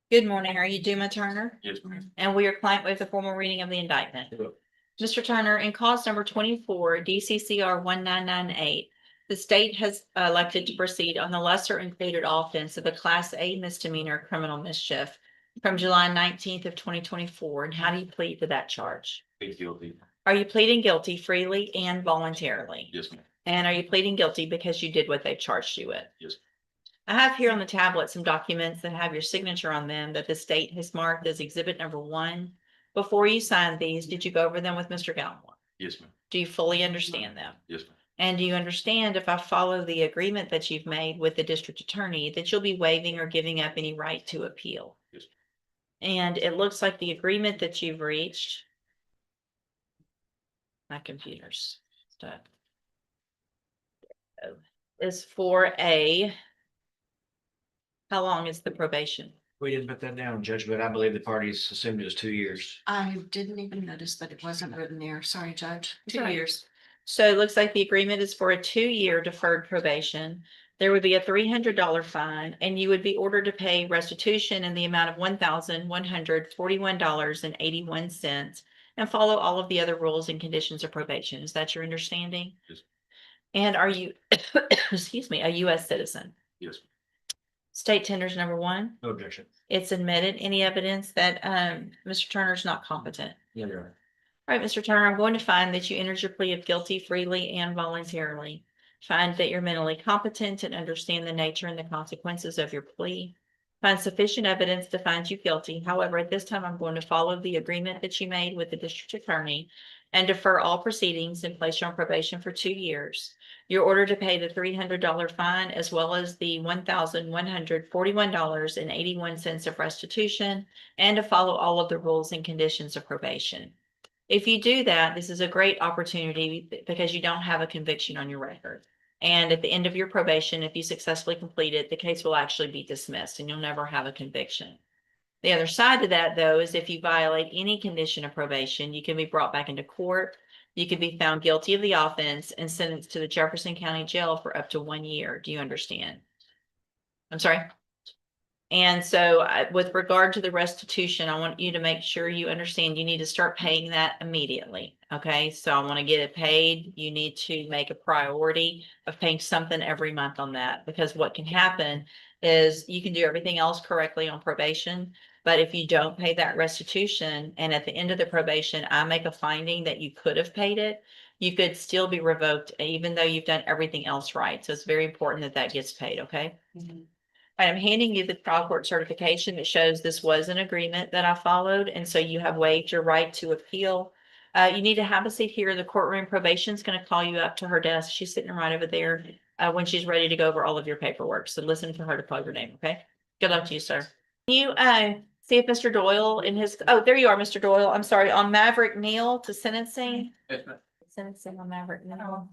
Good morning. Are you Duma Turner? Yes, ma'am. And we are client with a formal reading of the indictment. Yep. Mr. Turner, in cause number 24, DCCR 1998, the state has elected to proceed on the lesser included offense of a Class A misdemeanor criminal mischief from July 19th of 2024. And how do you plead to that charge? Plead guilty. Are you pleading guilty freely and voluntarily? Yes, ma'am. And are you pleading guilty because you did what they charged you with? Yes. I have here on the tablet some documents that have your signature on them that the state has marked as exhibit number 1. Before you signed these, did you go over them with Mr. Gallimore? Yes, ma'am. Do you fully understand them? Yes, ma'am. And do you understand, if I follow the agreement that you've made with the district attorney, that you'll be waiving or giving up any right to appeal? Yes. And it looks like the agreement that you've reached. My computer's stuck. Is for how long is the probation? We didn't put that down, Judge, but I believe the parties assumed it was 2 years. I didn't even notice that it wasn't written there. Sorry, Judge. 2 Right. years. So it looks like the agreement is for a 2-year deferred probation. There would be a $300 fine, and you would be ordered to pay restitution in the amount of $1,141.81 and follow all of the other rules and conditions of probation. Is that your understanding? Yes. And are you, excuse me, a U.S. citizen? Yes. State tenders number 1. No objection. It's admitted. Any evidence that Mr. Turner's not competent? Yeah, Your Honor. All right, Mr. Turner, I'm going to find that you entered your plea of guilty freely and voluntarily. Find that you're mentally competent and understand the nature and the consequences of your plea. Find sufficient evidence to find you guilty. However, at this time, I'm going to follow the agreement that you made with the district attorney and defer all proceedings and place you on probation for 2 years. You're ordered to pay the $300 fine as well as the $1,141.81 of restitution and to follow all of the rules and conditions of probation. If you do that, this is a great opportunity because you don't have a conviction on your record. And at the end of your probation, if you successfully complete it, the case will actually be dismissed and you'll never have a conviction. The other side to that, though, is if you violate any condition of probation, you can be brought back into court. You can be found guilty of the offense and sentenced to the Jefferson County Jail for up to 1 year. Do you understand? I'm sorry. And so with regard to the restitution, I want you to make sure you understand you need to start paying that immediately. Okay, so I want to get it paid. You need to make a priority of paying something every month on that, because what can happen is you can do everything else correctly on probation. But if you don't pay that restitution and at the end of the probation, I make a finding that you could have paid it, you could still be revoked even though you've done everything else right. So it's very important that that gets paid. Okay. Mhm. I'm handing you the trial court certification that shows this was an agreement that I followed, and so you have waived your right to appeal. You need to have a seat here. The courtroom probation is going to call you up to her desk. She's sitting right over there when she's ready to go over all of your paperwork. So listen for her to call your name, okay? Good luck to you, sir. Can you see if Mr. Doyle in his, oh, there you are, Mr. Doyle. I'm sorry, on Maverick Neal to sentencing. Yes, ma'am. Sentencing on Maverick Neal.